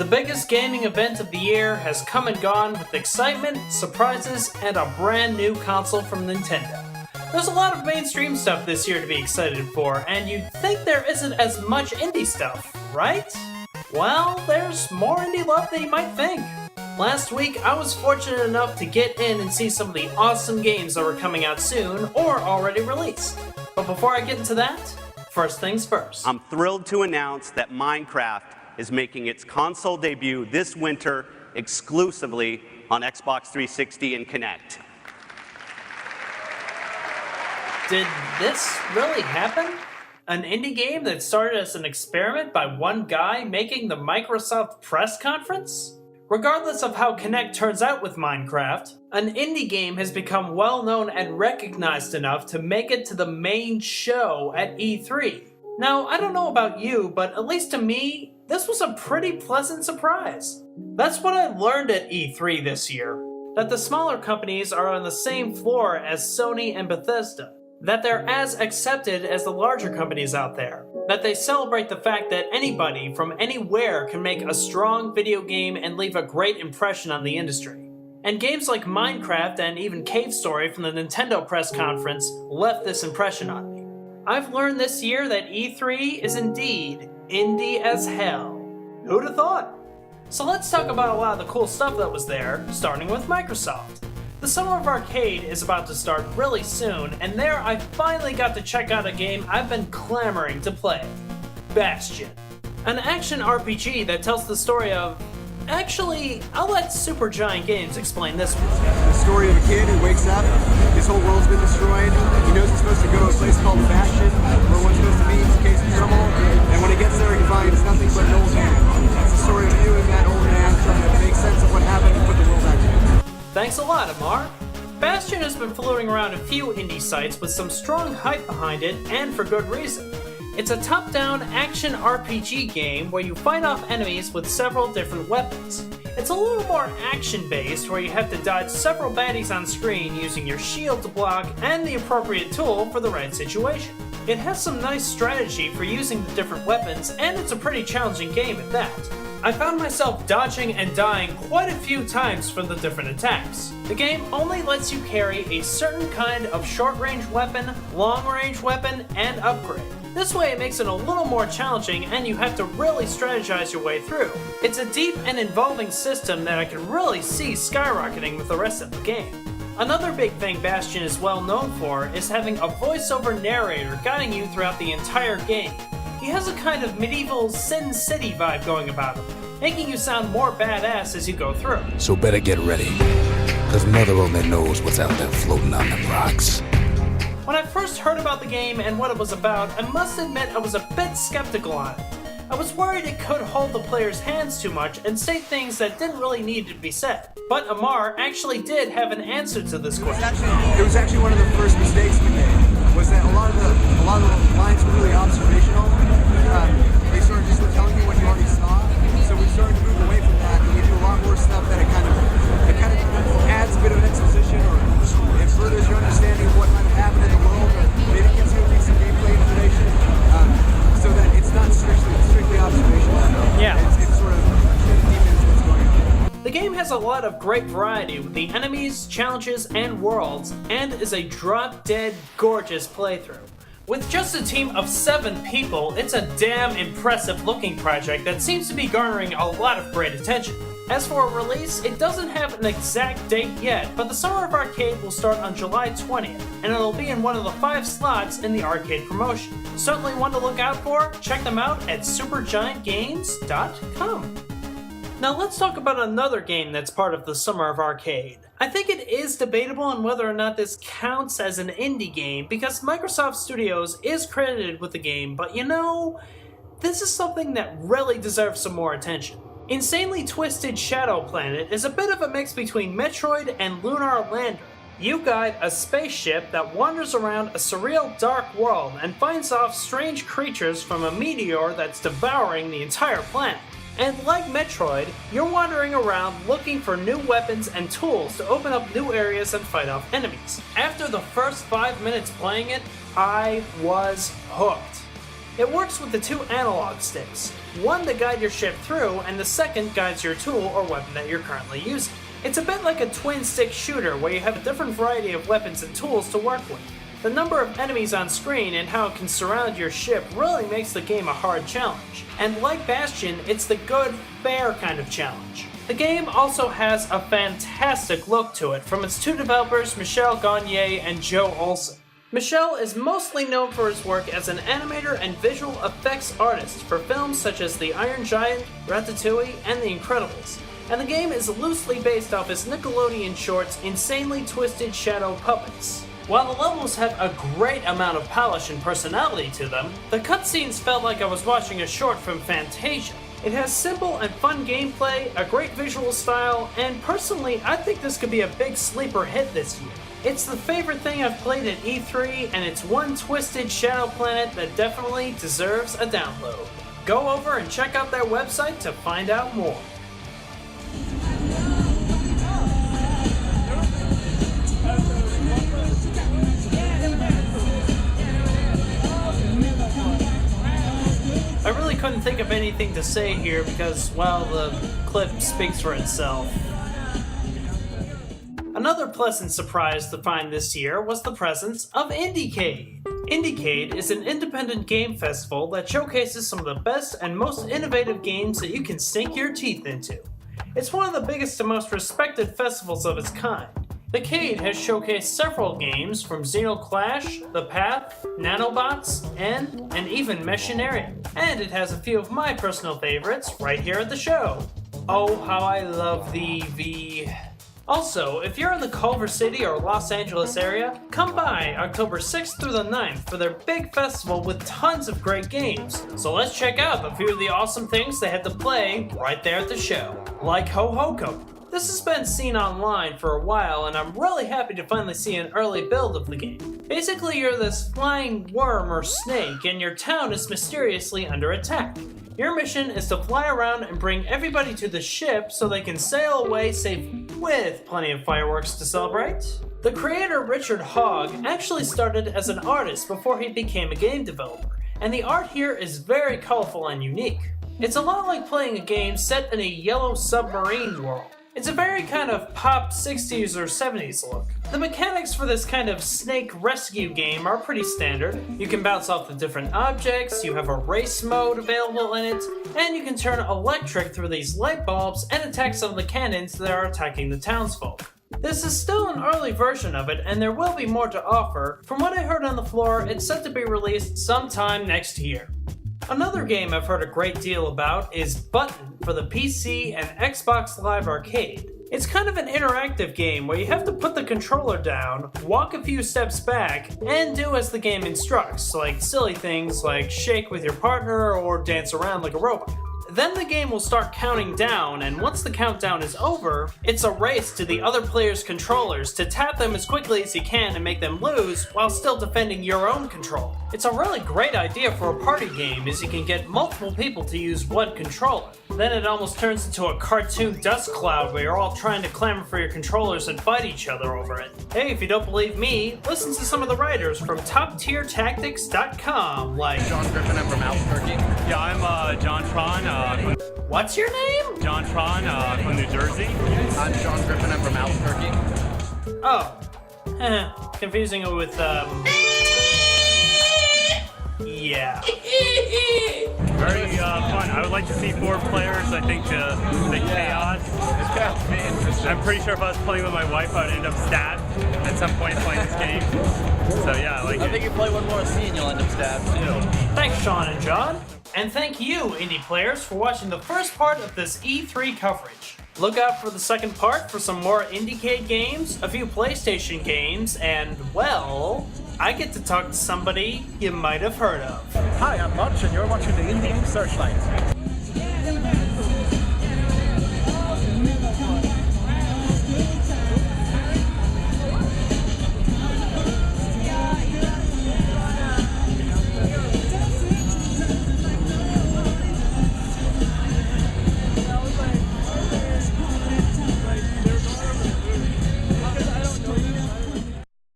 biggest gaming event of the year has come and gone with excitement, surprises, and a brand new console from Nintendo. There's a lot of mainstream stuff this year to be excited for, and you'd think there isn't as much indie stuff, right? Well, there's more indie love than you might think. Last week, I was fortunate enough to get in and see some of the awesome games that were coming out soon or already released. But before I get into that, first things first. I'm thrilled to announce that Minecraft is making its console debut this winter exclusively on Xbox 360 and Kinect. Did this really happen? An indie game that started as an experiment by one guy making the Microsoft press conference? Regardless of how Kinect turns out with Minecraft, an indie game has become well known and recognized enough to make it to the main show at E3. Now, I don't know about you, but at least to me, this was a pretty pleasant surprise. That's what I learned at E3 this year, that the smaller companies are on the same floor as Sony and Bethesda, that they're as accepted as the larger companies out there, that they celebrate the fact that anybody from anywhere can make a strong video game and leave a great impression on the industry. And games like Minecraft and even Cave Story from the Nintendo press conference left this impression on me. I've learned this year that E3 is indeed indie as hell. Who'd have thought? So let's talk about a lot of the cool stuff that was there, starting with Microsoft. The Summer of Arcade is about to start really soon, and there I finally got to check out a game I've been clamoring to play. Bastion. An action RPG that tells the story of... Actually, I'll let Supergiant Games explain this one. The story of a kid who wakes up, his whole world's been destroyed, he knows he's supposed to go to a place called Bastion, where one's supposed to meet in case of trouble, and when he gets there he finds nothing but an old man. It's the story of you and that old man trying to make sense of what happened and put the world back together. Thanks a lot, Amar. Bastion has been floating around a few indie sites with some strong hype behind it, and for good reason. It's a top-down action RPG game where you fight off enemies with several different weapons. It's a little more action-based where you have to dodge several baddies on screen using your shield to block and the appropriate tool for the right situation. It has some nice strategy for using the different weapons, and it's a pretty challenging game at that. I found myself dodging and dying quite a few times from the different attacks. The game only lets you carry a certain kind of short-range weapon, long-range weapon, and upgrade. This way it makes it a little more challenging and you have to really strategize your way through. It's a deep and involving system that I can really see skyrocketing with the rest of the game. Another big thing Bastion is well known for is having a voiceover narrator guiding you throughout the entire game. He has a kind of medieval Sin City vibe going about him, making you sound more badass as you go through. So better get ready, cause mother only knows what's out there floating on them rocks. When I first heard about the game and what it was about, I must admit I was a bit skeptical on it. I was worried it could hold the player's hands too much and say things that didn't really need to be said. But Amar actually did have an answer to this question. It was actually one of the first mistakes we made, was that a lot of the lines were really observational. They sort of just were telling you what you already saw, so we started to move away from that, and we do a lot more stuff that it kind of adds a bit of an exposition, or it furthers your understanding of what might have happened in the world, or maybe gives you some gameplay information, so that it's not strictly observational. Yeah. It's sort of deepens what's going on. The game has a lot of great variety with the enemies, challenges, and worlds, and is a drop-dead gorgeous playthrough. With just a team of 7 people, it's a damn impressive looking project that seems to be garnering a lot of great attention. As for a release, it doesn't have an exact date yet, but the Summer of Arcade will start on July 20th, and it'll be in one of the 5 slots in the arcade promotion. Certainly one to look out for. Check them out at supergiantgames.com. Now let's talk about another game that's part of the Summer of Arcade. I think it is debatable on whether or not this counts as an indie game because Microsoft Studios is credited with the game, but you know, this is something that really deserves some more attention. Insanely Twisted Shadow Planet is a bit of a mix between Metroid and Lunar Lander. You guide a spaceship that wanders around a surreal dark world and finds off strange creatures from a meteor that's devouring the entire planet. And like Metroid, you're wandering around looking for new weapons and tools to open up new areas and fight off enemies. After the first 5 minutes playing it, I was hooked. It works with the two analog sticks, one to guide your ship through and the second guides your tool or weapon that you're currently using. It's a bit like a twin-stick shooter where you have a different variety of weapons and tools to work with. The number of enemies on screen and how it can surround your ship really makes the game a hard challenge. And like Bastion, it's the good, fair kind of challenge. The game also has a fantastic look to it from its two developers, Michel Gagne and Joe Olsen. Michel is mostly known for his work as an animator and visual effects artist for films such as The Iron Giant, Ratatouille, and The Incredibles. And the game is loosely based off his Nickelodeon shorts Insanely Twisted Shadow Puppets. While the levels have a great amount of polish and personality to them, the cutscenes felt like I was watching a short from Fantasia. It has simple and fun gameplay, a great visual style, and personally, I think this could be a big sleeper hit this year. It's the favorite thing I've played at E3, and it's one twisted shadow planet that definitely deserves a download. Go over and check out their website to find out more. I really couldn't think of anything to say here because, well, the clip speaks for itself. Another pleasant surprise to find this year was the presence of Indiecade. Indiecade is an independent game festival that showcases some of the best and most innovative games that you can sink your teeth into. It's one of the biggest and most respected festivals of its kind. The Cade has showcased several games from Xenoclash, The Path, Nanobots, and even Machinarium. And it has a few of my personal favorites right here at the show. Oh, how I love the V. Also, if you're in the Culver City or Los Angeles area, come by October 6th through the 9th for their big festival with tons of great games. So let's check out a few of the awesome things they had to play right there at the show. Like Ho Ho Co. This has been seen online for a while, and I'm really happy to finally see an early build of the game. Basically, you're this flying worm or snake, and your town is mysteriously under attack. Your mission is to fly around and bring everybody to the ship so they can sail away safe with plenty of fireworks to celebrate. The creator Richard Hogg actually started as an artist before he became a game developer, and the art here is very colorful and unique. It's a lot like playing a game set in a yellow submarine world. It's a very kind of pop 60s or 70s look. The mechanics for this kind of snake rescue game are pretty standard. You can bounce off the different objects, you have a race mode available in it, and you can turn electric through these light bulbs and attack some of the cannons that are attacking the townsfolk. This is still an early version of it, and there will be more to offer. From what I heard on the floor, it's set to be released sometime next year. Another game I've heard a great deal about is Button for the PC and Xbox Live Arcade. It's kind of an interactive game where you have to put the controller down, walk a few steps back, and do as the game instructs, like silly things like shake with your partner or dance around like a robot. Then the game will start counting down, and once the countdown is over, it's a race to the other player's controllers to tap them as quickly as you can and make them lose while still defending your own control. It's a really great idea for a party game as you can get multiple people to use one controller. Then it almost turns into a cartoon dust cloud where you're all trying to clamor for your controllers and fight each other over it. Hey, if you don't believe me, listen to some of the writers from TopTierTactics.com, like John Griffin, I'm from Albuquerque. Yeah, I'm John Tron. What's your name? John Tron from New Jersey. I'm John Griffin, I'm from Albuquerque. Oh. Confusing it with, yeah. Very fun. I would like to see more players. I think the chaos. I'm pretty sure if I was playing with my wife, I would end up stabbed at some point playing this game. So yeah, I like it. I think you play one more scene, you'll end up stabbed too. Thanks, Sean and John. And thank you, indie players, for watching the first part of this E3 coverage. Look out for the second part for some more Indiecade games, a few PlayStation games, and, well, I get to talk to somebody you might have heard of. Hi, I'm March, and you're watching the Indie Games Searchlight.